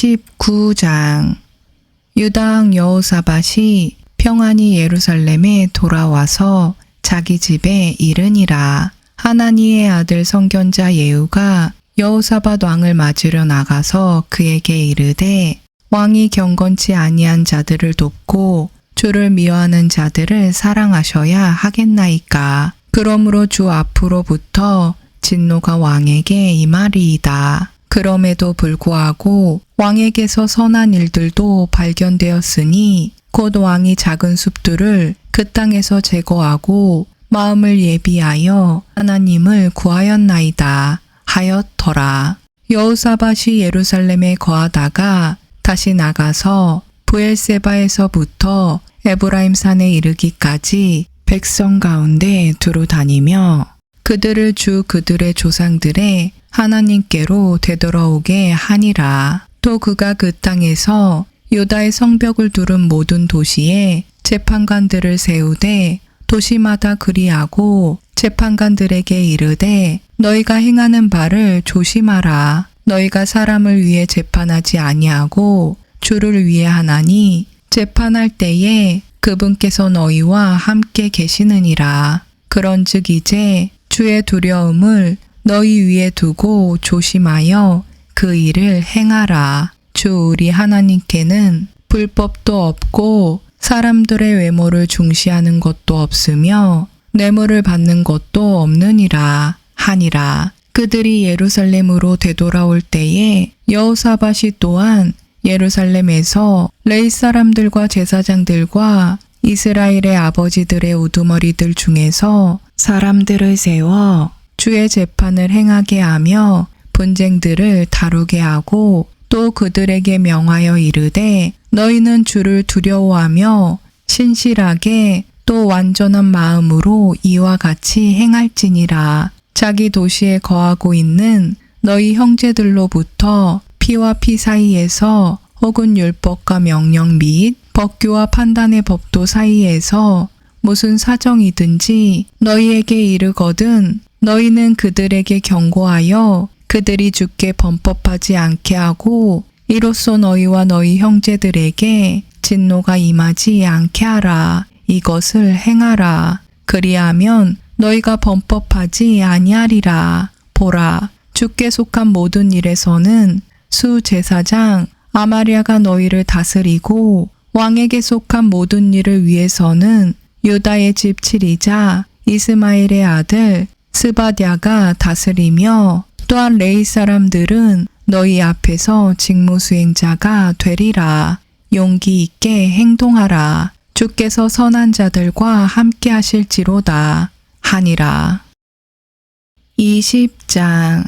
19장 유다 왕 여호사밧이 평안히 예루살렘에 돌아와서 자기 집에 이르니라. 하나니의 아들 선견자 예후가 여호사밧 왕을 맞으려 나가서 그에게 이르되 왕이 경건치 아니한 자들을 돕고 주를 미워하는 자들을 사랑하셔야 하겠나이까. 그러므로 주 앞으로부터 진노가 왕에게 임하리이다. 그럼에도 불구하고 왕에게서 선한 일들도 발견되었으니 곧 왕이 작은 숲들을 그 땅에서 제거하고 마음을 예비하여 하나님을 구하였나이다 하였더라. 여호사밧이 예루살렘에 거하다가 다시 나가서 브엘세바에서부터 에브라임 산에 이르기까지 백성 가운데 두루 다니며 그들을 주 그들의 조상들의 하나님께로 되돌아오게 하니라. 또 그가 그 땅에서 유다의 성벽을 두른 모든 도시에 재판관들을 세우되 도시마다 그리하고 재판관들에게 이르되 너희가 행하는 바를 조심하라. 너희가 사람을 위해 재판하지 아니하고 주를 위해 하나니 재판할 때에 그분께서 너희와 함께 계시느니라. 그런즉 이제 주의 두려움을 너희 위에 두고 조심하여 그 일을 행하라. 주 우리 하나님께는 불법도 없고 사람들의 외모를 중시하는 것도 없으며 뇌물을 받는 것도 없느니라 하니라. 그들이 예루살렘으로 되돌아올 때에 여호사밧이 또한 예루살렘에서 레위 사람들과 제사장들과 이스라엘의 아버지들의 우두머리들 중에서 사람들을 세워 주의 재판을 행하게 하며 분쟁들을 다루게 하고 또 그들에게 명하여 이르되 너희는 주를 두려워하며 신실하게 또 완전한 마음으로 이와 같이 행할지니라. 자기 도시에 거하고 있는 너희 형제들로부터 피와 피 사이에서 혹은 율법과 명령 및 법규와 판단의 법도 사이에서 무슨 사정이든지 너희에게 이르거든 너희는 그들에게 경고하여 그들이 주께 범법하지 않게 하고 이로써 너희와 너희 형제들에게 진노가 임하지 않게 하라. 이것을 행하라. 그리하면 너희가 범법하지 아니하리라. 보라, 주께 속한 모든 일에서는 수제사장 아마랴가 너희를 다스리고 왕에게 속한 모든 일을 위해서는 유다의 집 칠이자 이스마엘의 아들 스바댜가 다스리며 또한 레위 사람들은 너희 앞에서 직무 수행자가 되리라. 용기 있게 행동하라. 주께서 선한 자들과 함께 하실지로다 하니라. 20장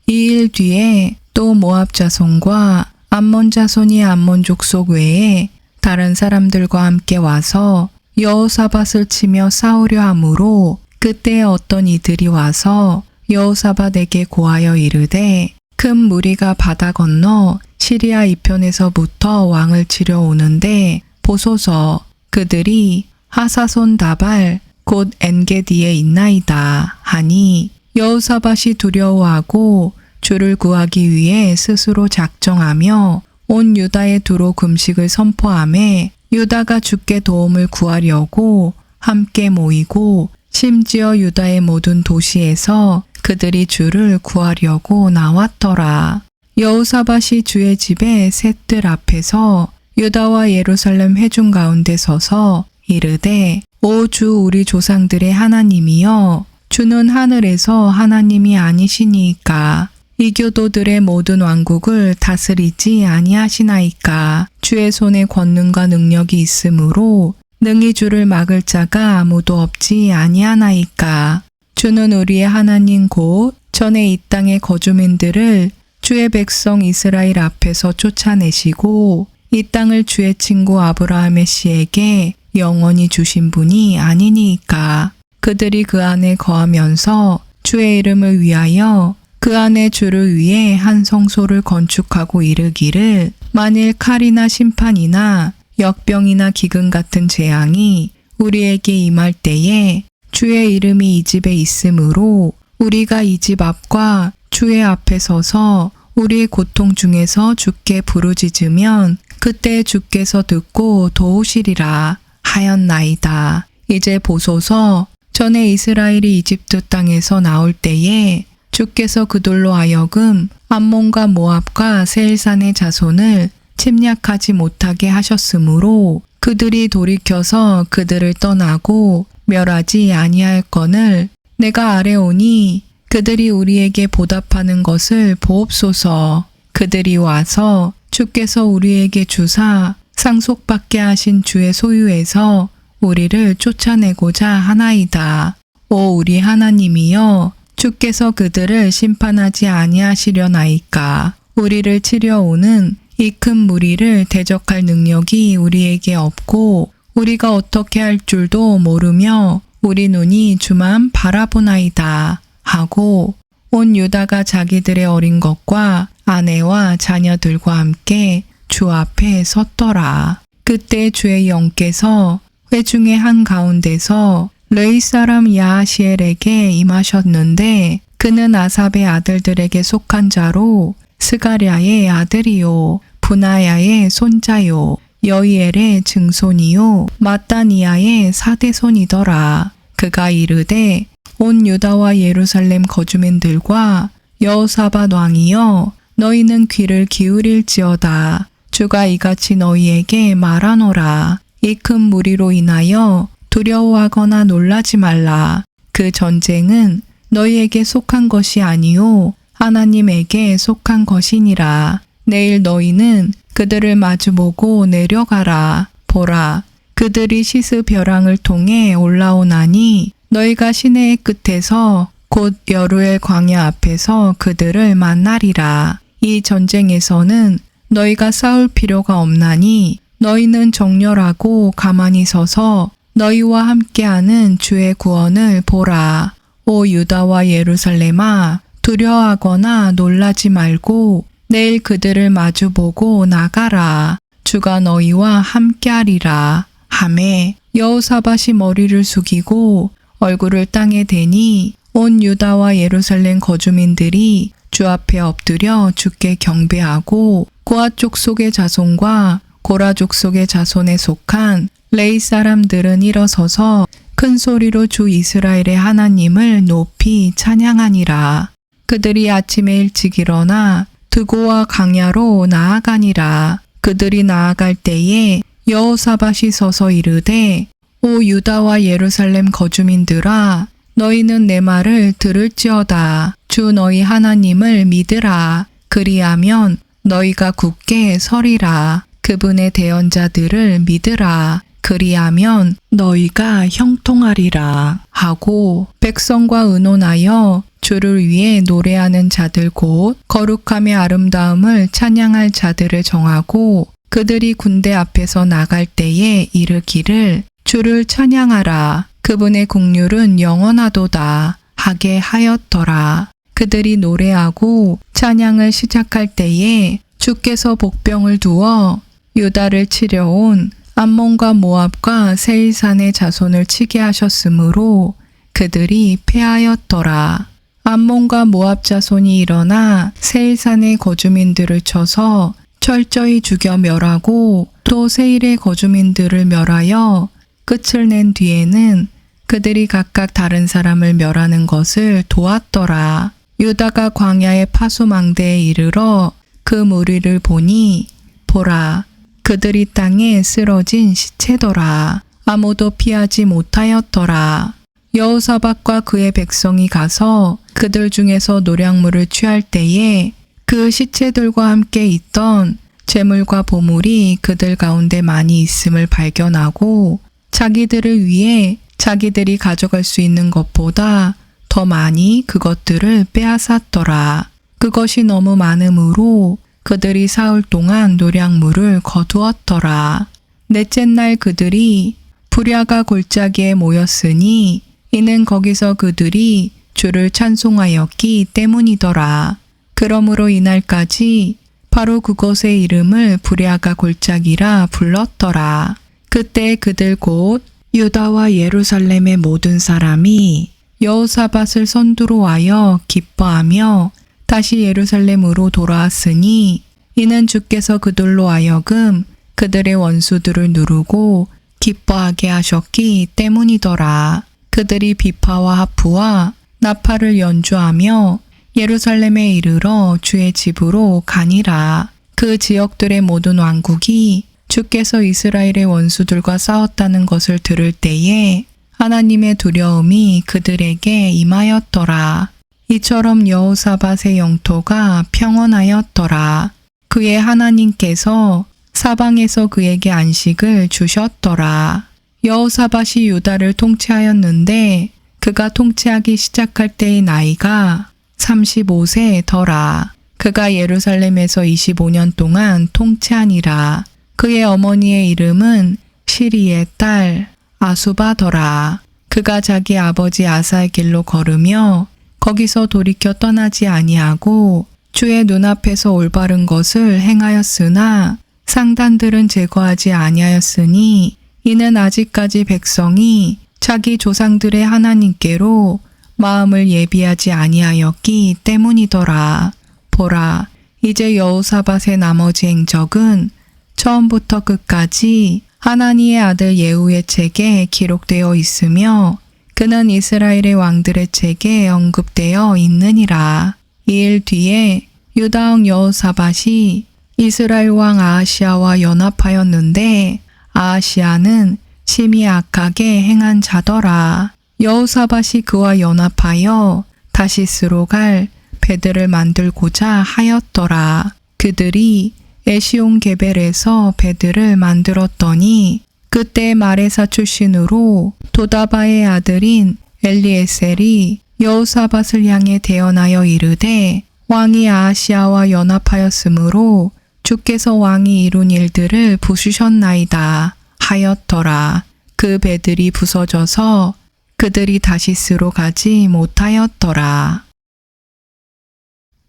이 일 뒤에 또 모압 자손과 암몬 자손이 암몬 족속 외에 다른 사람들과 함께 와서 여호사밧을 치며 싸우려 하므로 그때 어떤 이들이 와서 여호사밧에게 고하여 이르되 큰 무리가 바다 건너 시리아 이편에서부터 왕을 치려 오는데 보소서. 그들이 하사손 다발 곧 엔게디에 있나이다 하니 여호사밧이 두려워하고 주를 구하기 위해 스스로 작정하며 온 유다에 두루 금식을 선포하매 유다가 주께 도움을 구하려고 함께 모이고 심지어 유다의 모든 도시에서 그들이 주를 구하려고 나왔더라. 여호사밧이 주의 집의 셋들 앞에서 유다와 예루살렘 회중 가운데 서서 이르되 오 주 우리 조상들의 하나님이여 주는 하늘에서 하나님이 아니시니이까 이교도들의 모든 왕국을 다스리지 아니하시나이까. 주의 손에 권능과 능력이 있으므로 능히 주를 막을 자가 아무도 없지 아니하나이까. 주는 우리의 하나님 곧 전에 이 땅의 거주민들을 주의 백성 이스라엘 앞에서 쫓아내시고 이 땅을 주의 친구 아브라함의 씨에게 영원히 주신 분이 아니니까. 그들이 그 안에 거하면서 주의 이름을 위하여 그 안에 주를 위해 한 성소를 건축하고 이르기를 만일 칼이나 심판이나 역병이나 기근 같은 재앙이 우리에게 임할 때에 주의 이름이 이 집에 있으므로 우리가 이 집 앞과 주의 앞에 서서 우리의 고통 중에서 주께 부르짖으면 그때 주께서 듣고 도우시리라 하였나이다. 이제 보소서. 전에 이스라엘이 이집트 땅에서 나올 때에 주께서 그들로 하여금 암몬과 모압과 세일산의 자손을 침략하지 못하게 하셨으므로 그들이 돌이켜서 그들을 떠나고 멸하지 아니할거늘 내가 아뢰오니 그들이 우리에게 보답하는 것을 보옵소서. 그들이 와서 주께서 우리에게 주사 상속받게 하신 주의 소유에서 우리를 쫓아내고자 하나이다. 오 우리 하나님이여, 주께서 그들을 심판하지 아니하시려나이까. 우리를 치려오는 이 큰 무리를 대적할 능력이 우리에게 없고 우리가 어떻게 할 줄도 모르며 우리 눈이 주만 바라보나이다 하고 온 유다가 자기들의 어린 것과 아내와 자녀들과 함께 주 앞에 섰더라. 그때 주의 영께서 회중의 한가운데서 르이 사람 야하시엘에게 임하셨는데 그는 아삽의 아들들에게 속한 자로 스가랴의 아들이요 분하야의 손자요 여이엘의 증손이요 마따니야의 사대손이더라. 그가 이르되 온 유다와 예루살렘 거주민들과 여호사밧 왕이여, 너희는 귀를 기울일지어다. 주가 이같이 너희에게 말하노라. 이 큰 무리로 인하여 두려워하거나 놀라지 말라. 그 전쟁은 너희에게 속한 것이 아니요 하나님에게 속한 것이니라. 내일 너희는 그들을 마주보고 내려가라. 보라, 그들이 시스 벼랑을 통해 올라오나니 너희가 시내의 끝에서 곧 여루엘 광야 앞에서 그들을 만나리라. 이 전쟁에서는 너희가 싸울 필요가 없나니 너희는 정렬하고 가만히 서서 너희와 함께하는 주의 구원을 보라. 오 유다와 예루살렘아, 두려워하거나 놀라지 말고 내일 그들을 마주보고 나가라. 주가 너희와 함께하리라 하매 여호사밧이 머리를 숙이고 얼굴을 땅에 대니 온 유다와 예루살렘 거주민들이 주 앞에 엎드려 주께 경배하고 고앗 족속의 자손과 고라 족속의 자손에 속한 레위 사람들은 일어서서 큰 소리로 주 이스라엘의 하나님을 높이 찬양하니라. 그들이 아침에 일찍 일어나 드고와 강야로 나아가니라. 그들이 나아갈 때에 여호사밧이 서서 이르되 오 유다와 예루살렘 거주민들아, 너희는 내 말을 들을지어다. 주 너희 하나님을 믿으라. 그리하면 너희가 굳게 서리라. 그분의 대언자들을 믿으라. 그리하면 너희가 형통하리라 하고 백성과 의논하여 주를 위해 노래하는 자들 곧 거룩함의 아름다움을 찬양할 자들을 정하고 그들이 군대 앞에서 나갈 때에 이르기를 주를 찬양하라. 그분의 국률은 영원하도다 하게 하였더라. 그들이 노래하고 찬양을 시작할 때에 주께서 복병을 두어 유다를 치려온 암몬과 모압과 세일산의 자손을 치게 하셨으므로 그들이 패하였더라. 암몬과 모압 자손이 일어나 세일산의 거주민들을 쳐서 철저히 죽여 멸하고 또 세일의 거주민들을 멸하여 끝을 낸 뒤에는 그들이 각각 다른 사람을 멸하는 것을 도왔더라. 유다가 광야의 파수망대에 이르러 그 무리를 보니 보라, 그들이 땅에 쓰러진 시체더라. 아무도 피하지 못하였더라. 여호사밧과 그의 백성이 가서 그들 중에서 노략물을 취할 때에 그 시체들과 함께 있던 재물과 보물이 그들 가운데 많이 있음을 발견하고 자기들을 위해 자기들이 가져갈 수 있는 것보다 더 많이 그것들을 빼앗았더라. 그것이 너무 많으므로 그들이 사흘 동안 노략물을 거두었더라. 넷째 날 그들이 부랴가 골짜기에 모였으니 이는 거기서 그들이 주를 찬송하였기 때문이더라. 그러므로 이날까지 바로 그곳의 이름을 부랴가 골짜기라 불렀더라. 그때 그들 곧 유다와 예루살렘의 모든 사람이 여호사밧을 선두로 하여 기뻐하며 다시 예루살렘으로 돌아왔으니 이는 주께서 그들로 하여금 그들의 원수들을 누르고 기뻐하게 하셨기 때문이더라. 그들이 비파와 하프와 나팔을 연주하며 예루살렘에 이르러 주의 집으로 가니라. 그 지역들의 모든 왕국이 주께서 이스라엘의 원수들과 싸웠다는 것을 들을 때에 하나님의 두려움이 그들에게 임하였더라. 이처럼 여호사밧의 영토가 평온하였더라. 그의 하나님께서 사방에서 그에게 안식을 주셨더라. 여호사밧이 유다를 통치하였는데 그가 통치하기 시작할 때의 나이가 35세더라. 그가 예루살렘에서 25년 동안 통치하니라. 그의 어머니의 이름은 시리의 딸 아수바더라. 그가 자기 아버지 아사의 길로 걸으며 거기서 돌이켜 떠나지 아니하고 주의 눈앞에서 올바른 것을 행하였으나 상단들은 제거하지 아니하였으니 이는 아직까지 백성이 자기 조상들의 하나님께로 마음을 예비하지 아니하였기 때문이더라. 보라, 이제 여호사밧의 나머지 행적은 처음부터 끝까지 하나니의 아들 예후의 책에 기록되어 있으며 그는 이스라엘의 왕들의 책에 언급되어 있느니라. 이 일 뒤에 유다 왕 여호사밧이 이스라엘 왕 아하시아와 연합하였는데 아하시아는 심히 악하게 행한 자더라. 여호사밧이 그와 연합하여 다시스로 갈 배들을 만들고자 하였더라. 그들이 에시온 게벨에서 배들을 만들었더니 그때 마레사 출신으로 도다바의 아들인 엘리에셀이 여호사밧을 향해 대언하여 이르되 왕이 아하시아와 연합하였으므로 주께서 왕이 이룬 일들을 부수셨나이다 하였더라. 그 배들이 부서져서 그들이 다시스로 가지 못하였더라.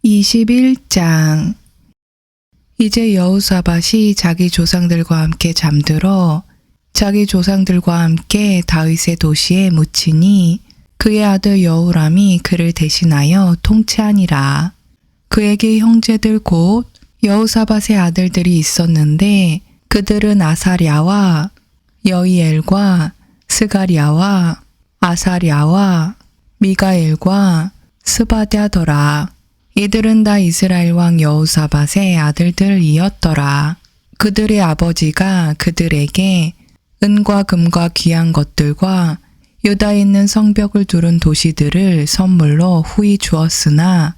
21장. 이제 여호사밧이 자기 조상들과 함께 잠들어 자기 조상들과 함께 다윗의 도시에 묻히니 그의 아들 여호람이 그를 대신하여 통치하니라. 그에게 형제들 곧 여호사밧의 아들들이 있었는데 그들은 아사랴와 여이엘과 스가랴와 아사랴와 미가엘과 스바랴더라. 이들은 다 이스라엘 왕 여호사밧의 아들들이었더라. 그들의 아버지가 그들에게 은과 금과 귀한 것들과 유다에 있는 성벽을 두른 도시들을 선물로 후히 주었으나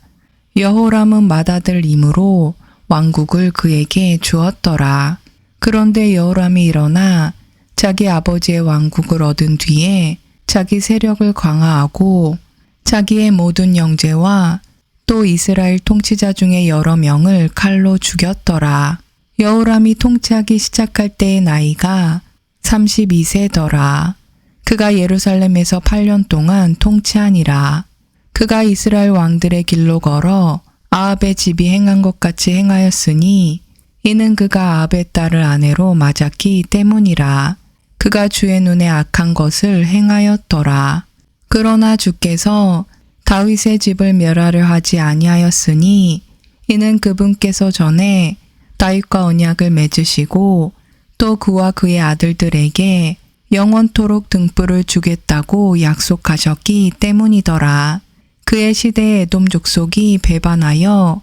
여호람은 맏아들이므로 왕국을 그에게 주었더라. 그런데 여호람이 일어나 자기 아버지의 왕국을 얻은 뒤에 자기 세력을 강화하고 자기의 모든 형제와 또 이스라엘 통치자 중에 여러 명을 칼로 죽였더라. 여호람이 통치하기 시작할 때의 나이가 32세더라. 그가 예루살렘에서 8년 동안 통치하니라. 그가 이스라엘 왕들의 길로 걸어 아합의 집이 행한 것 같이 행하였으니 이는 그가 아합의 딸을 아내로 맞았기 때문이라. 그가 주의 눈에 악한 것을 행하였더라. 그러나 주께서 다윗의 집을 멸하려 하지 아니하였으니 이는 그분께서 전에 다윗과 언약을 맺으시고 또 그와 그의 아들들에게 영원토록 등불을 주겠다고 약속하셨기 때문이더라. 그의 시대에 에돔 족속이 배반하여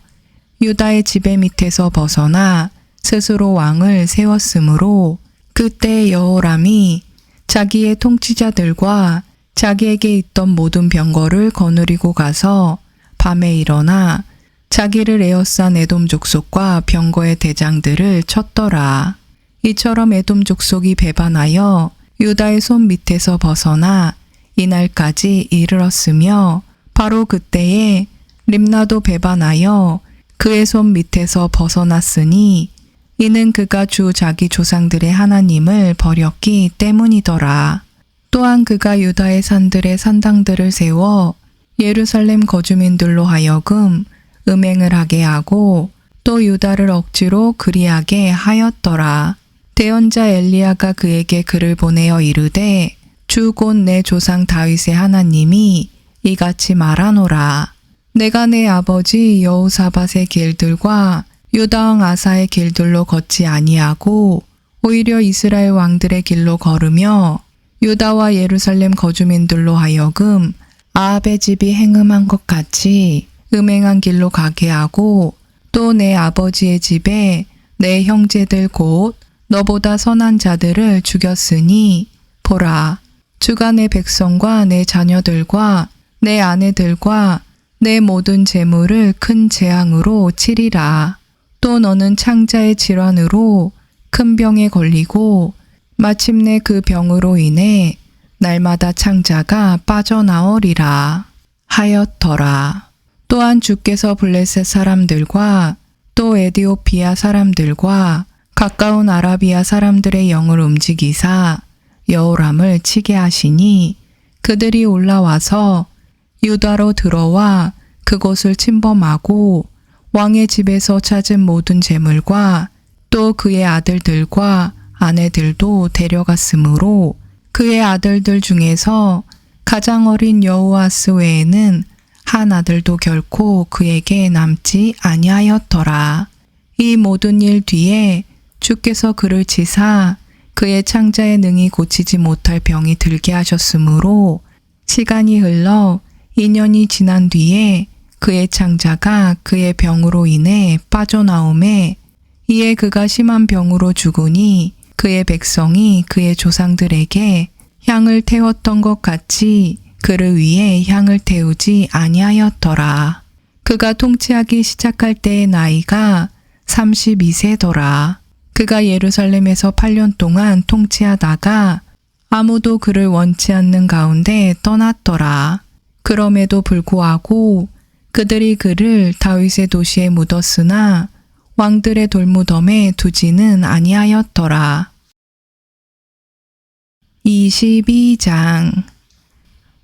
유다의 지배 밑에서 벗어나 스스로 왕을 세웠으므로 그때 여호람이 자기의 통치자들과 자기에게 있던 모든 병거를 거느리고 가서 밤에 일어나 자기를 에워싼 에돔 족속과 병거의 대장들을 쳤더라. 이처럼 에돔 족속이 배반하여 유다의 손 밑에서 벗어나 이날까지 이르렀으며 바로 그때에 림나도 배반하여 그의 손 밑에서 벗어났으니 이는 그가 주 자기 조상들의 하나님을 버렸기 때문이더라. 또한 그가 유다의 산들에 산당들을 세워 예루살렘 거주민들로 하여금 음행을 하게 하고 또 유다를 억지로 그리하게 하였더라. 대언자 엘리야가 그에게 글을 보내어 이르되 주 곧 내 조상 다윗의 하나님이 이같이 말하노라. 내가 내 아버지 여호사밧의 길들과 유다 왕 아사의 길들로 걷지 아니하고 오히려 이스라엘 왕들의 길로 걸으며 유다와 예루살렘 거주민들로 하여금 아합의 집이 행음한 것 같이 음행한 길로 가게 하고 또 내 아버지의 집에 내 형제들 곧 너보다 선한 자들을 죽였으니 보라, 주가 내 백성과 내 자녀들과 내 아내들과 내 모든 재물을 큰 재앙으로 치리라. 또 너는 창자의 질환으로 큰 병에 걸리고 마침내 그 병으로 인해 날마다 창자가 빠져나오리라 하였더라. 또한 주께서 블레셋 사람들과 또 에디오피아 사람들과 가까운 아라비아 사람들의 영을 움직이사 여호람을 치게 하시니 그들이 올라와서 유다로 들어와 그곳을 침범하고 왕의 집에서 찾은 모든 재물과 또 그의 아들들과 아내들도 데려갔으므로 그의 아들들 중에서 가장 어린 여호아스 외에는 한 아들도 결코 그에게 남지 아니하였더라. 이 모든 일 뒤에 주께서 그를 치사 그의 창자에 능히 고치지 못할 병이 들게 하셨으므로 시간이 흘러 2년이 지난 뒤에 그의 창자가 그의 병으로 인해 빠져나오매 이에 그가 심한 병으로 죽으니 그의 백성이 그의 조상들에게 향을 태웠던 것 같이 그를 위해 향을 태우지 아니하였더라. 그가 통치하기 시작할 때의 나이가 32세더라. 그가 예루살렘에서 8년 동안 통치하다가 아무도 그를 원치 않는 가운데 떠났더라. 그럼에도 불구하고 그들이 그를 다윗의 도시에 묻었으나 왕들의 돌무덤에 두지는 아니하였더라. 22장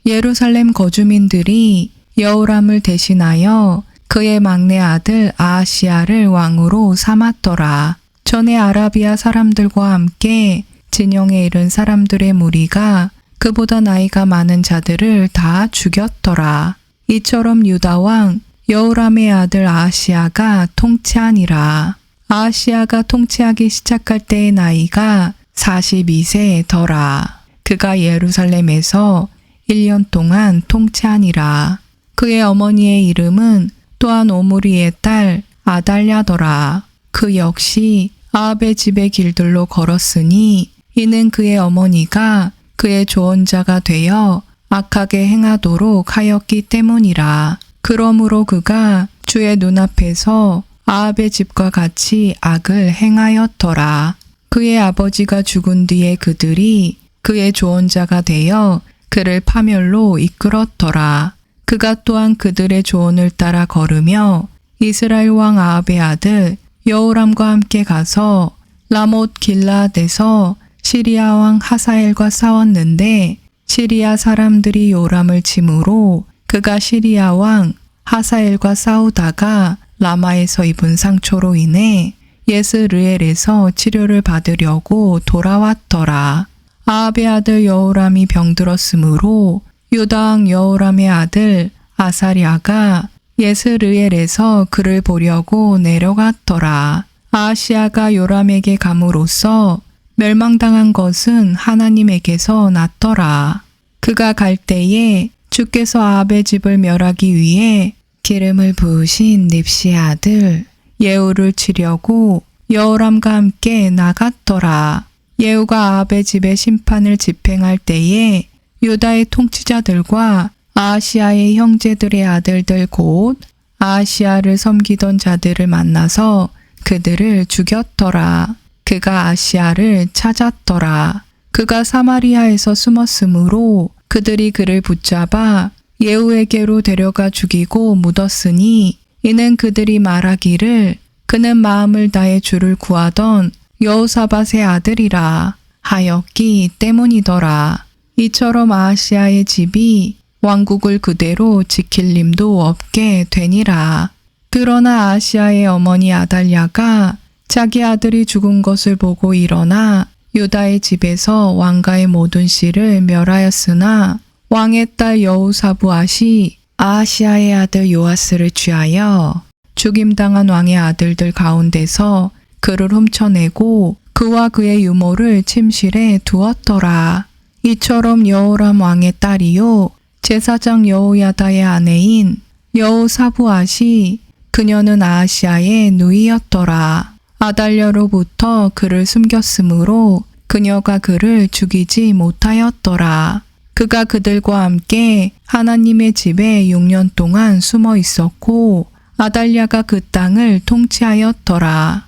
예루살렘 거주민들이 여호람을 대신하여 그의 막내 아들 아하시야를 왕으로 삼았더라. 전에 아라비아 사람들과 함께 진영에 이른 사람들의 무리가 그보다 나이가 많은 자들을 다 죽였더라. 이처럼 유다 왕 여호람의 아들 아하시야가 통치하니라. 아하시야가 통치하기 시작할 때의 나이가 42세더라. 그가 예루살렘에서 1년 동안 통치하니라. 그의 어머니의 이름은 또한 오므리의 딸 아달랴더라. 그 역시 아합의 집의 길들로 걸었으니 이는 그의 어머니가 그의 조언자가 되어 악하게 행하도록 하였기 때문이라. 그러므로 그가 주의 눈앞에서 아합의 집과 같이 악을 행하였더라. 그의 아버지가 죽은 뒤에 그들이 그의 조언자가 되어 그를 파멸로 이끌었더라. 그가 또한 그들의 조언을 따라 걸으며 이스라엘 왕 아합의 아들 여호람과 함께 가서 라못 길라앗에서 시리아 왕 하사엘과 싸웠는데 시리아 사람들이 요람을 치므로 그가 시리아 왕 하사엘과 싸우다가 라마에서 입은 상처로 인해 예스르엘에서 치료를 받으려고 돌아왔더라. 아합의 아들 여호람이 병들었으므로 유다 왕 여호람의 아들 아사랴가 예스르엘에서 그를 보려고 내려갔더라. 아하시야가 요람에게 감으로써 멸망당한 것은 하나님에게서 났더라. 그가 갈 때에 주께서 아합의 집을 멸하기 위해 기름을 부으신 닙시의 아들 예후를 치려고 여호람과 함께 나갔더라. 예후가 아합의 집의 심판을 집행할 때에 유다의 통치자들과 아하시야의 형제들의 아들들 곧 아하시야를 섬기던 자들을 만나서 그들을 죽였더라. 그가 아하시야를 찾았더라. 그가 사마리아에서 숨었으므로 그들이 그를 붙잡아 예후에게로 데려가 죽이고 묻었으니 이는 그들이 말하기를 그는 마음을 다해 주를 구하던 여호사밧의 아들이라 하였기 때문이더라. 이처럼 아하시야의 집이 왕국을 그대로 지킬 힘도 없게 되니라. 그러나 아하시야의 어머니 아달랴가 자기 아들이 죽은 것을 보고 일어나 유다의 집에서 왕가의 모든 씨를 멸하였으나 왕의 딸 여호사부앗이 아하시아의 아들 요아스를 취하여 죽임당한 왕의 아들들 가운데서 그를 훔쳐내고 그와 그의 유모를 침실에 두었더라. 이처럼 여호람 왕의 딸이요 제사장 여호야다의 아내인 여호사부앗이 그녀는 아하시아의 누이였더라. 아달랴로부터 그를 숨겼으므로 그녀가 그를 죽이지 못하였더라. 그가 그들과 함께 하나님의 집에 6년 동안 숨어 있었고 아달랴가 그 땅을 통치하였더라.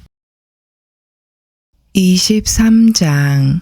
23장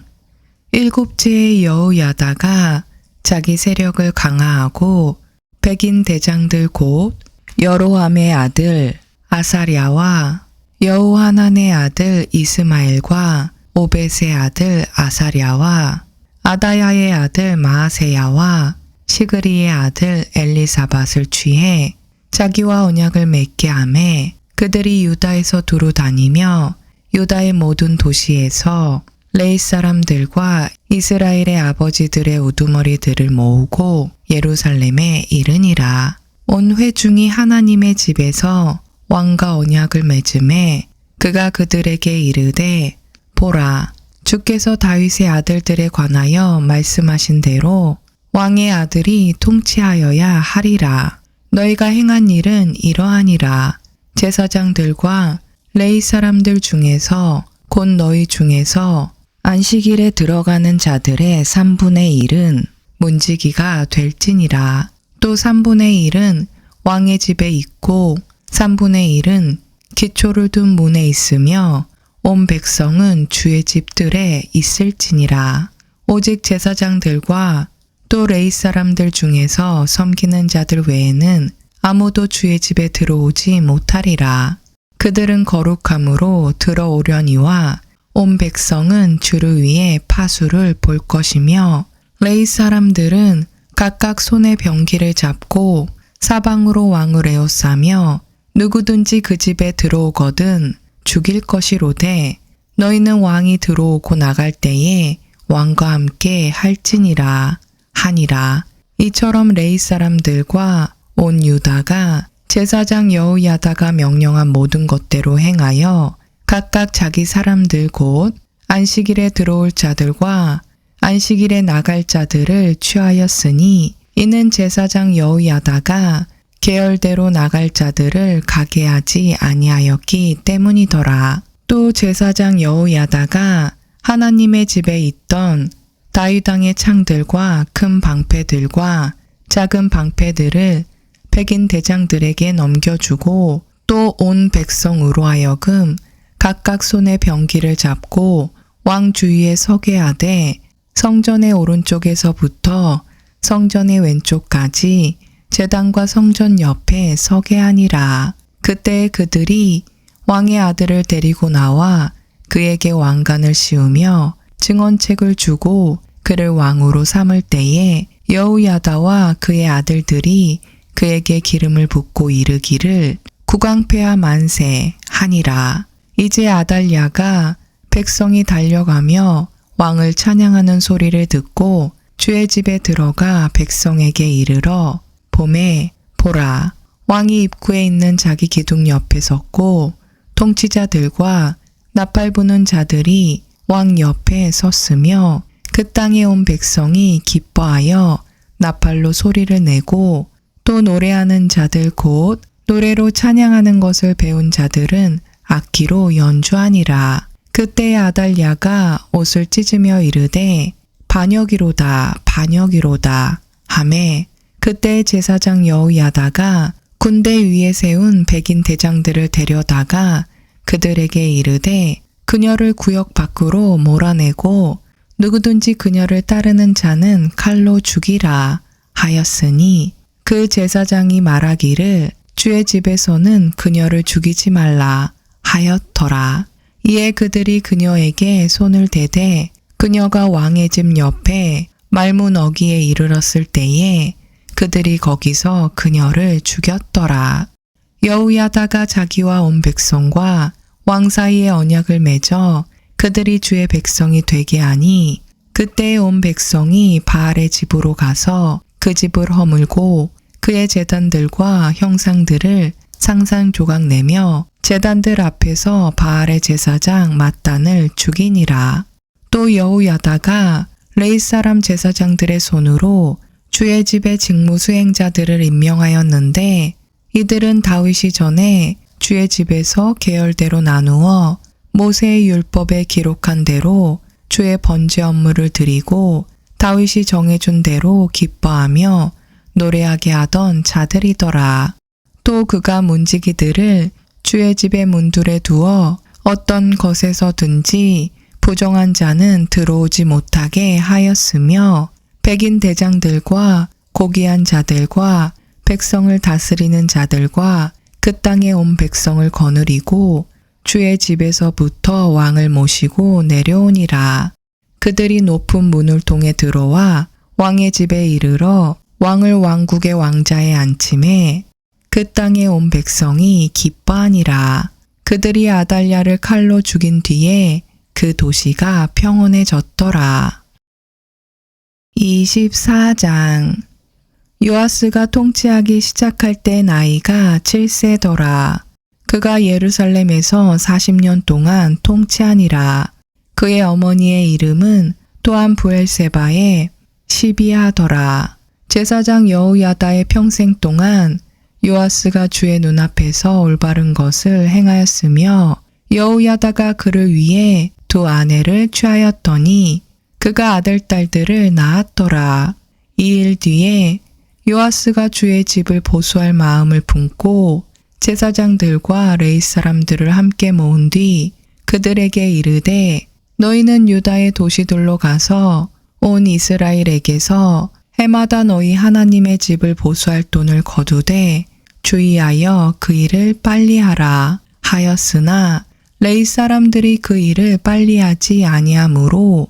일곱째의 여호야다가 자기 세력을 강화하고 백인 대장들 곧 여로함의 아들 아사랴와 여호하난의 아들 이스마엘과 오벳의 아들 아사랴와 아다야의 아들 마아세야와 시그리의 아들 엘리사밧을 취해 자기와 언약을 맺게 하매 그들이 유다에서 두루 다니며 유다의 모든 도시에서 레이 사람들과 이스라엘의 아버지들의 우두머리들을 모으고 예루살렘에 이르니라. 온 회중이 하나님의 집에서 왕과 언약을 맺음에 그가 그들에게 이르되 보라 주께서 다윗의 아들들에 관하여 말씀하신 대로 왕의 아들이 통치하여야 하리라. 너희가 행한 일은 이러하니라. 제사장들과 레위 사람들 중에서 곧 너희 중에서 안식일에 들어가는 자들의 3분의 1은 문지기가 될지니라. 또 3분의 1은 왕의 집에 있고 3분의 1은 기초를 둔 문에 있으며 온 백성은 주의 집들에 있을지니라. 오직 제사장들과 또 레위 사람들 중에서 섬기는 자들 외에는 아무도 주의 집에 들어오지 못하리라. 그들은 거룩함으로 들어오려니와 온 백성은 주를 위해 파수를 볼 것이며 레위 사람들은 각각 손에 병기를 잡고 사방으로 왕을 에워싸며 누구든지 그 집에 들어오거든 죽일 것이로되 너희는 왕이 들어오고 나갈 때에 왕과 함께 할지니라 하니라. 이처럼 레위 사람들과 온 유다가 제사장 여호야다가 명령한 모든 것대로 행하여 각각 자기 사람들 곧 안식일에 들어올 자들과 안식일에 나갈 자들을 취하였으니 이는 제사장 여호야다가 계열대로 나갈 자들을 가게 하지 아니하였기 때문이더라. 또 제사장 여호야다가 하나님의 집에 있던 다윗 왕의 창들과 큰 방패들과 작은 방패들을 백인 대장들에게 넘겨주고 또 온 백성으로 하여금 각각 손에 병기를 잡고 왕 주위에 서게 하되 성전의 오른쪽에서부터 성전의 왼쪽까지 제단과 성전 옆에 서게 하니라. 그때 그들이 왕의 아들을 데리고 나와 그에게 왕관을 씌우며 증언책을 주고 그를 왕으로 삼을 때에 여호야다와 그의 아들들이 그에게 기름을 붓고 이르기를 국왕폐하 만세 하니라. 이제 아달랴가 백성이 달려가며 왕을 찬양하는 소리를 듣고 주의 집에 들어가 백성에게 이르러 봄에 보라 왕이 입구에 있는 자기 기둥 옆에 섰고 통치자들과 나팔 부는 자들이 왕 옆에 섰으며 그 땅에 온 백성이 기뻐하여 나팔로 소리를 내고 또 노래하는 자들 곧 노래로 찬양하는 것을 배운 자들은 악기로 연주하니라. 그때 아달랴가 옷을 찢으며 이르되 반역이로다 반역이로다 하매 그때 제사장 여호야다가 군대 위에 세운 백인 대장들을 데려다가 그들에게 이르되 그녀를 구역 밖으로 몰아내고 누구든지 그녀를 따르는 자는 칼로 죽이라 하였으니 그 제사장이 말하기를 주의 집에서는 그녀를 죽이지 말라 하였더라. 이에 그들이 그녀에게 손을 대되 그녀가 왕의 집 옆에 말문 어귀에 이르렀을 때에 그들이 거기서 그녀를 죽였더라. 여호야다가 자기와 온 백성과 왕 사이에 언약을 맺어 그들이 주의 백성이 되게 하니 그때 온 백성이 바알의 집으로 가서 그 집을 허물고 그의 제단들과 형상들을 상상조각 내며 제단들 앞에서 바알의 제사장 맏단을 죽이니라. 또 여호야다가 레위 사람 제사장들의 손으로 주의 집의 직무 수행자들을 임명하였는데 이들은 다윗이 전에 주의 집에서 계열대로 나누어 모세의 율법에 기록한 대로 주의 번제 업무를 드리고 다윗이 정해준 대로 기뻐하며 노래하게 하던 자들이더라. 또 그가 문지기들을 주의 집의 문둘에 두어 어떤 것에서든지 부정한 자는 들어오지 못하게 하였으며 백인 대장들과 고귀한 자들과 백성을 다스리는 자들과 그 땅에 온 백성을 거느리고 주의 집에서부터 왕을 모시고 내려오니라. 그들이 높은 문을 통해 들어와 왕의 집에 이르러 왕을 왕국의 왕자에 앉히매 그 땅에 온 백성이 기뻐하니라. 그들이 아달랴를 칼로 죽인 뒤에 그 도시가 평온해졌더라. 24장. 요아스가 통치하기 시작할 때 나이가 7세더라. 그가 예루살렘에서 40년 동안 통치하니라. 그의 어머니의 이름은 또한 부엘세바의 시비아더라. 제사장 여호야다의 평생 동안 요아스가 주의 눈앞에서 올바른 것을 행하였으며 여호야다가 그를 위해 두 아내를 취하였더니 그가 아들 딸들을 낳았더라. 이 일 뒤에 요아스가 주의 집을 보수할 마음을 품고 제사장들과 레위 사람들을 함께 모은 뒤 그들에게 이르되 너희는 유다의 도시들로 가서 온 이스라엘에게서 해마다 너희 하나님의 집을 보수할 돈을 거두되 주의하여 그 일을 빨리 하라 하였으나 레위 사람들이 그 일을 빨리 하지 아니하므로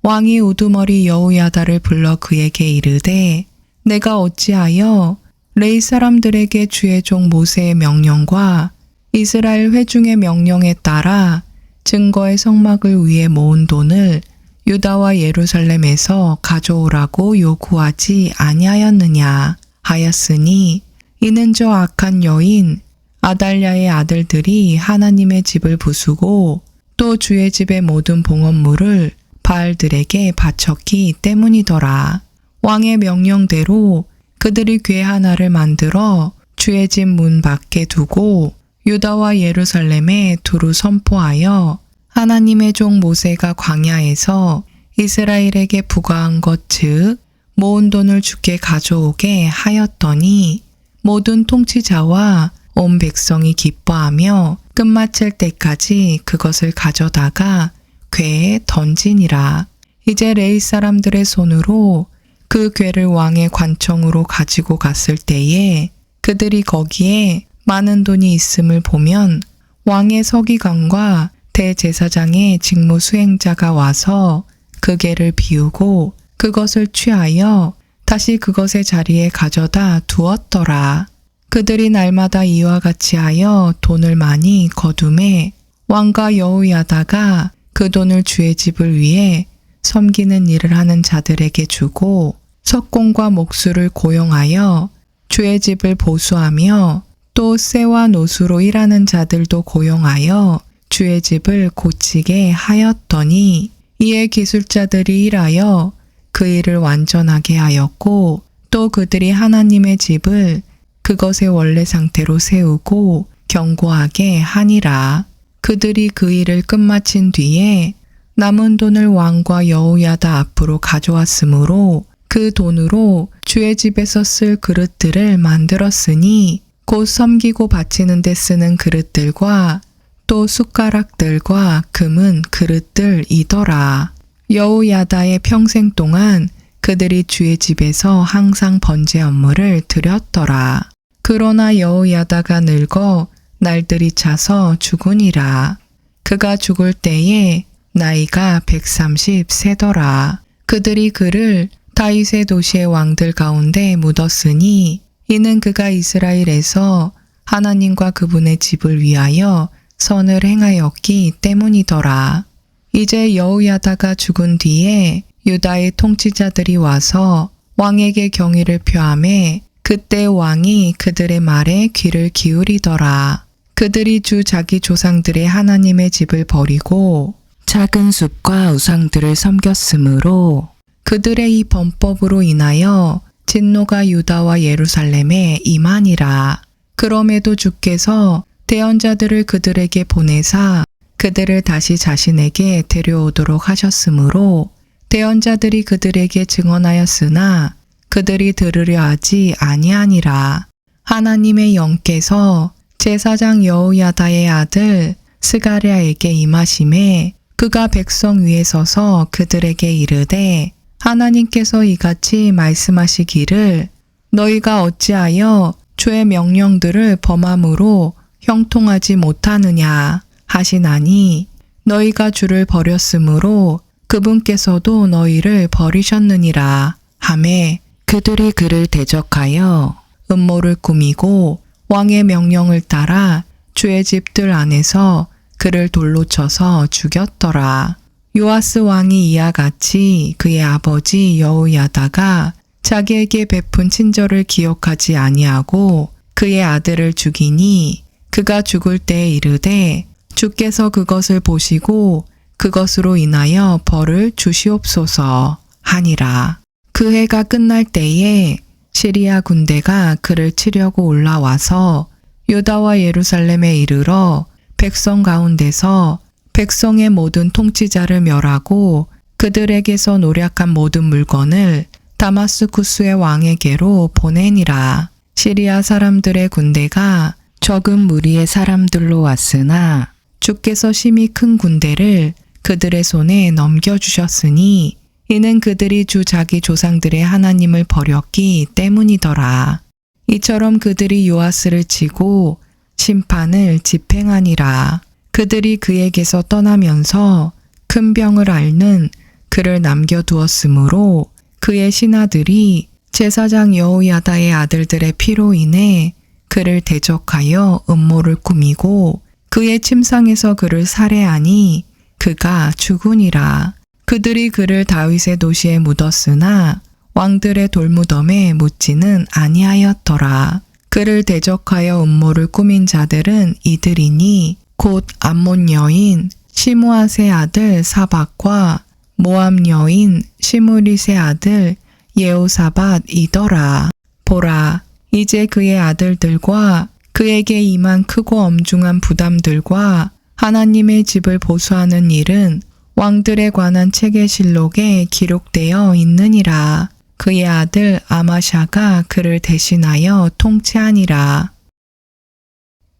왕이 우두머리 여호야다를 불러 그에게 이르되 내가 어찌하여 레위 사람들에게 주의 종 모세의 명령과 이스라엘 회중의 명령에 따라 증거의 성막을 위해 모은 돈을 유다와 예루살렘에서 가져오라고 요구하지 아니하였느냐 하였으니 이는 저 악한 여인 아달랴의 아들들이 하나님의 집을 부수고 또 주의 집의 모든 봉헌물을 바알들에게 바쳤기 때문이더라. 왕의 명령대로 그들이 궤 하나를 만들어 주의 집 문 밖에 두고 유다와 예루살렘에 두루 선포하여 하나님의 종 모세가 광야에서 이스라엘에게 부과한 것 즉 모은 돈을 주께 가져오게 하였더니 모든 통치자와 온 백성이 기뻐하며 끝마칠 때까지 그것을 가져다가 궤에 던지니라. 이제 레위 사람들의 손으로 그 궤를 왕의 관청으로 가지고 갔을 때에 그들이 거기에 많은 돈이 있음을 보면 왕의 서기관과 대제사장의 직무 수행자가 와서 그 궤를 비우고 그것을 취하여 다시 그것의 자리에 가져다 두었더라. 그들이 날마다 이와 같이 하여 돈을 많이 거두매 왕과 여호야다가 그 돈을 주의 집을 위해 섬기는 일을 하는 자들에게 주고 석공과 목수를 고용하여 주의 집을 보수하며 또 쇠와 노수로 일하는 자들도 고용하여 주의 집을 고치게 하였더니 이에 기술자들이 일하여 그 일을 완전하게 하였고 또 그들이 하나님의 집을 그것의 원래 상태로 세우고 견고하게 하니라. 그들이 그 일을 끝마친 뒤에 남은 돈을 왕과 여호야다 앞으로 가져왔으므로 그 돈으로 주의 집에서 쓸 그릇들을 만들었으니 곧 섬기고 바치는 데 쓰는 그릇들과 또 숟가락들과 금은 그릇들이더라. 여호야다의 평생 동안 그들이 주의 집에서 항상 번제 업무를 드렸더라. 그러나 여호야다가 늙어 날들이 차서 죽으니라. 그가 죽을 때에 나이가 130세더라. 그들이 그를 다윗의 도시의 왕들 가운데 묻었으니 이는 그가 이스라엘에서 하나님과 그분의 집을 위하여 선을 행하였기 때문이더라. 이제 여호야다가 죽은 뒤에 유다의 통치자들이 와서 왕에게 경의를 표하매 그때 왕이 그들의 말에 귀를 기울이더라. 그들이 주 자기 조상들의 하나님의 집을 버리고 작은 숲과 우상들을 섬겼으므로 그들의 이 범법으로 인하여 진노가 유다와 예루살렘에 임하니라. 그럼에도 주께서 대언자들을 그들에게 보내사 그들을 다시 자신에게 데려오도록 하셨으므로 대언자들이 그들에게 증언하였으나 그들이 들으려 하지 아니하니라. 하나님의 영께서 제사장 여호야다의 아들 스가랴에게 임하심에 그가 백성 위에 서서 그들에게 이르되 하나님께서 이같이 말씀하시기를 너희가 어찌하여 주의 명령들을 범함으로 형통하지 못하느냐 하시나니 너희가 주를 버렸으므로 그분께서도 너희를 버리셨느니라 하매 그들이 그를 대적하여 음모를 꾸미고 왕의 명령을 따라 주의 집들 안에서 그를 돌로 쳐서 죽였더라. 요아스 왕이 이와 같이 그의 아버지 여호야다가 자기에게 베푼 친절을 기억하지 아니하고 그의 아들을 죽이니 그가 죽을 때에 이르되 주께서 그것을 보시고 그것으로 인하여 벌을 주시옵소서 하니라. 그 해가 끝날 때에 시리아 군대가 그를 치려고 올라와서 유다와 예루살렘에 이르러 백성 가운데서 백성의 모든 통치자를 멸하고 그들에게서 노략한 모든 물건을 다마스쿠스의 왕에게로 보내니라. 시리아 사람들의 군대가 적은 무리의 사람들로 왔으나 주께서 심히 큰 군대를 그들의 손에 넘겨주셨으니 이는 그들이 주 자기 조상들의 하나님을 버렸기 때문이더라. 이처럼 그들이 요아스를 치고 심판을 집행하니라. 그들이 그에게서 떠나면서 큰 병을 앓는 그를 남겨두었으므로 그의 신하들이 제사장 여호야다의 아들들의 피로 인해 그를 대적하여 음모를 꾸미고 그의 침상에서 그를 살해하니 그가 죽으니라. 그들이 그를 다윗의 도시에 묻었으나 왕들의 돌무덤에 묻지는 아니하였더라. 그를 대적하여 음모를 꾸민 자들은 이들이니 곧 암몬 여인 시므앗의 아들 사박과 모압 여인 시므릿의 아들 예호사밧이더라. 보라, 이제 그의 아들들과 그에게 임한 크고 엄중한 부담들과 하나님의 집을 보수하는 일은 왕들에 관한 책의실록에 기록되어 있느니라. 그의 아들 아마샤가 그를 대신하여 통치하니라.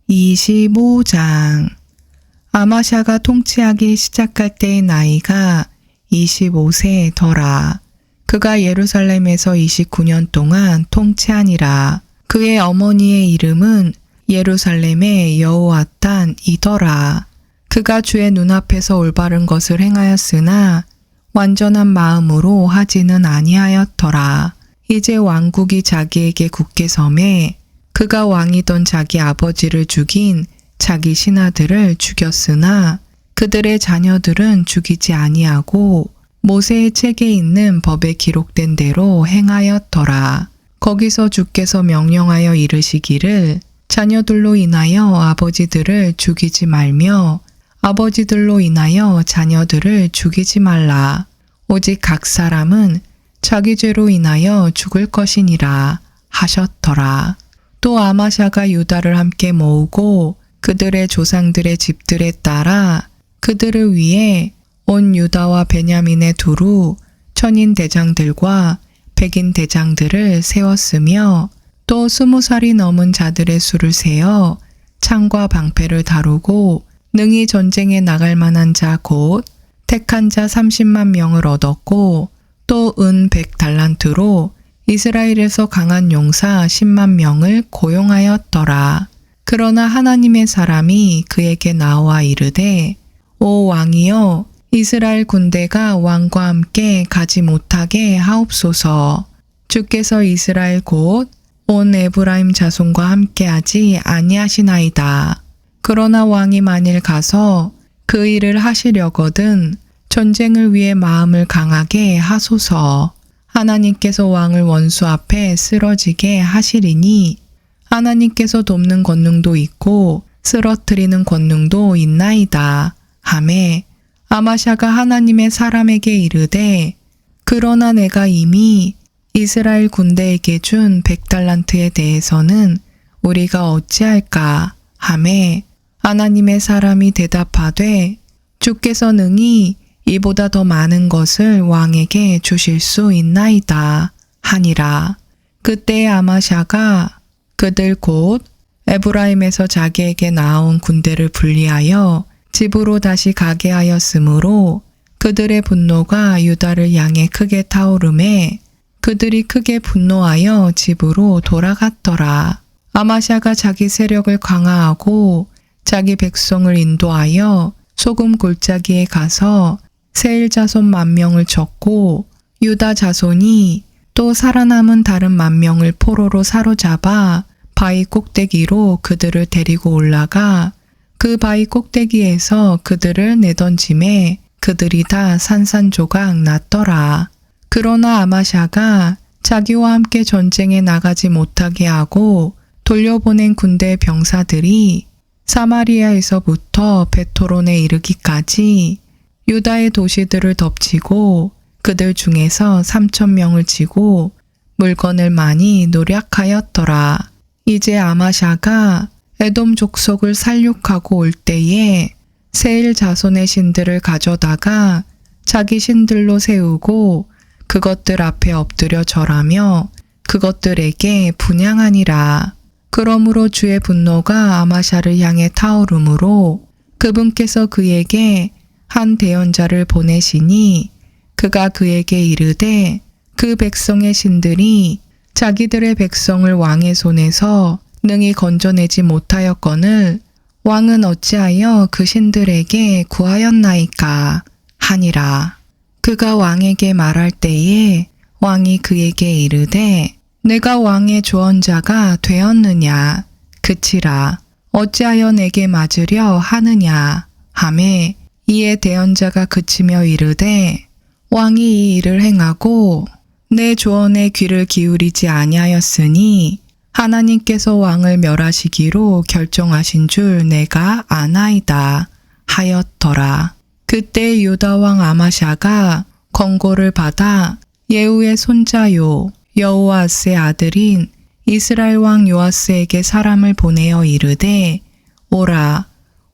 25장. 아마샤가 통치하기 시작할 때의 나이가 25세더라. 그가 예루살렘에서 29년 동안 통치하니라. 그의 어머니의 이름은 예루살렘의 여호아탄이더라. 그가 주의 눈앞에서 올바른 것을 행하였으나 완전한 마음으로 하지는 아니하였더라. 이제 왕국이 자기에게 굳게 섬에 그가 왕이던 자기 아버지를 죽인 자기 신하들을 죽였으나 그들의 자녀들은 죽이지 아니하고 모세의 책에 있는 법에 기록된 대로 행하였더라. 거기서 주께서 명령하여 이르시기를 자녀들로 인하여 아버지들을 죽이지 말며 아버지들로 인하여 자녀들을 죽이지 말라. 오직 각 사람은 자기 죄로 인하여 죽을 것이니라 하셨더라. 또 아마샤가 유다를 함께 모으고 그들의 조상들의 집들에 따라 그들을 위해 온 유다와 베냐민의 두루 천인 대장들과 백인 대장들을 세웠으며 또 20살이 넘은 자들의 수를 세어 창과 방패를 다루고 능히 전쟁에 나갈 만한 자 곧 택한 자 30만 명을 얻었고 또 은 100달란트로 이스라엘에서 강한 용사 10만 명을 고용하였더라. 그러나 하나님의 사람이 그에게 나와 이르되 오 왕이여 이스라엘 군대가 왕과 함께 가지 못하게 하옵소서. 주께서 이스라엘 곧 온 에브라임 자손과 함께하지 아니하시나이다. 그러나 왕이 만일 가서 그 일을 하시려거든 전쟁을 위해 마음을 강하게 하소서. 하나님께서 왕을 원수 앞에 쓰러지게 하시리니 하나님께서 돕는 권능도 있고 쓰러뜨리는 권능도 있나이다. 하매 아마샤가 하나님의 사람에게 이르되 그러나 내가 이미 이스라엘 군대에게 준 100달란트에 대해서는 우리가 어찌할까? 하매 하나님의 사람이 대답하되 주께서 능히 이보다 더 많은 것을 왕에게 주실 수 있나이다 하니라. 그때 아마샤가 그들 곧 에브라임에서 자기에게 나온 군대를 분리하여 집으로 다시 가게 하였으므로 그들의 분노가 유다를 향해 크게 타오르매 그들이 크게 분노하여 집으로 돌아갔더라. 아마샤가 자기 세력을 강화하고 자기 백성을 인도하여 소금 골짜기에 가서 세일 자손 10,000명을 쳤고 유다 자손이 또 살아남은 다른 10,000명을 포로로 사로잡아 바위 꼭대기로 그들을 데리고 올라가 그 바위 꼭대기에서 그들을 내던짐에 그들이 다 산산조각 났더라. 그러나 아마샤가 자기와 함께 전쟁에 나가지 못하게 하고 돌려보낸 군대 병사들이 사마리아에서부터 베토론에 이르기까지 유다의 도시들을 덮치고 그들 중에서 3,000명을 치고 물건을 많이 노략하였더라. 이제 아마샤가 에돔 족속을 살육하고 올 때에 세일 자손의 신들을 가져다가 자기 신들로 세우고 그것들 앞에 엎드려 절하며 그것들에게 분향하니라. 그러므로 주의 분노가 아마샤를 향해 타오르므로 그분께서 그에게 한 대언자를 보내시니 그가 그에게 이르되 그 백성의 신들이 자기들의 백성을 왕의 손에서 능히 건져내지 못하였거늘 왕은 어찌하여 그 신들에게 구하였나이까 하니라. 그가 왕에게 말할 때에 왕이 그에게 이르되 내가 왕의 조언자가 되었느냐 그치라 어찌하여 내게 맞으려 하느냐 하매 이에 대언자가 그치며 이르되 왕이 이 일을 행하고 내 조언에 귀를 기울이지 아니하였으니 하나님께서 왕을 멸하시기로 결정하신 줄 내가 아나이다 하였더라. 그때 유다 왕 아마샤가 권고를 받아 예후의 손자요 여호아스의 아들인 이스라엘 왕 요아스에게 사람을 보내어 이르되 오라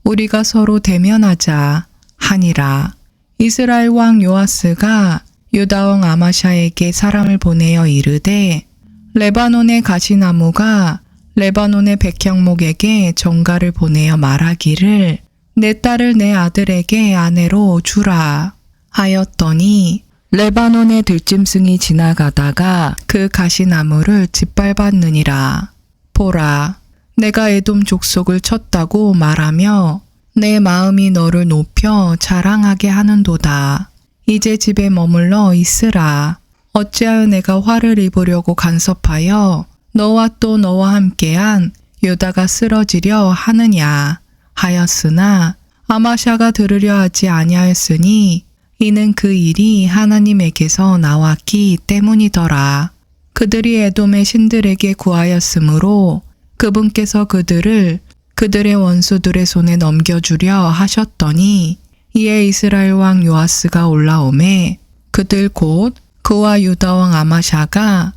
우리가 서로 대면하자 하니라. 이스라엘 왕 요아스가 유다 왕 아마샤에게 사람을 보내어 이르되 레바논의 가시나무가 레바논의 백향목에게 전가를 보내어 말하기를 내 딸을 내 아들에게 아내로 주라 하였더니 레바논의 들짐승이 지나가다가 그 가시나무를 짓밟았느니라. 보라 내가 에돔 족속을 쳤다고 말하며 내 마음이 너를 높여 자랑하게 하는도다. 이제 집에 머물러 있으라. 어찌하여 내가 화를 입으려고 간섭하여 너와 또 너와 함께한 유다가 쓰러지려 하느냐 하였으나 아마샤가 들으려 하지 아니하였으니 이는 그 일이 하나님에게서 나왔기 때문이더라. 그들이 에돔의 신들에게 구하였으므로 그분께서 그들을 그들의 원수들의 손에 넘겨주려 하셨더니 이에 이스라엘 왕 요아스가 올라오매 그들 곧 그와 유다 왕 아마샤가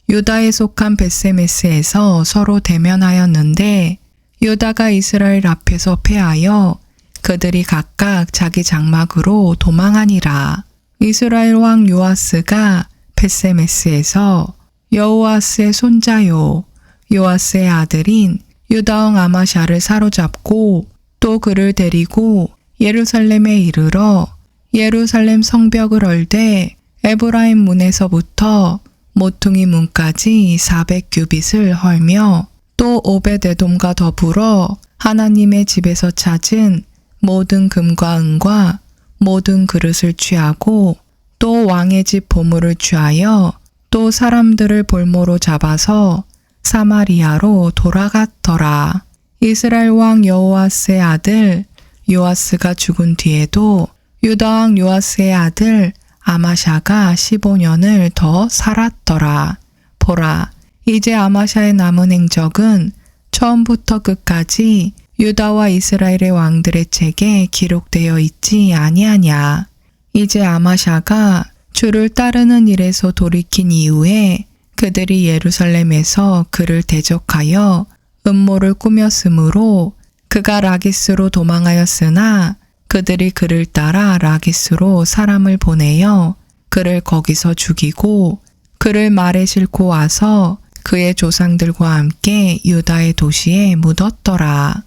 유다에 속한 벳세메스에서 서로 대면하였는데 유다가 이스라엘 앞에서 패하여 그들이 각각 자기 장막으로 도망하니라. 이스라엘 왕 요아스가 벳세메스에서 여호아스의 손자요 요아스의 아들인 유다 왕 아마샤를 사로잡고 또 그를 데리고 예루살렘에 이르러 예루살렘 성벽을 헐되 에브라임 문에서부터 모퉁이 문까지 400규빗을 헐며 또 오벳에돔과 더불어 하나님의 집에서 찾은 모든 금과 은과 모든 그릇을 취하고 또 왕의 집 보물을 취하여 또 사람들을 볼모로 잡아서 사마리아로 돌아갔더라. 이스라엘 왕 여호아스의 아들 요아스가 죽은 뒤에도 유다 왕 요아스의 아들 아마샤가 15년을 더 살았더라. 보라, 이제 아마샤의 남은 행적은 처음부터 끝까지 유다와 이스라엘의 왕들의 책에 기록되어 있지 아니하냐. 이제 아마샤가 주를 따르는 일에서 돌이킨 이후에 그들이 예루살렘에서 그를 대적하여 음모를 꾸몄으므로 그가 라기스로 도망하였으나 그들이 그를 따라 라기스로 사람을 보내어 그를 거기서 죽이고 그를 말에 싣고 와서 그의 조상들과 함께 유다의 도시에 묻었더라.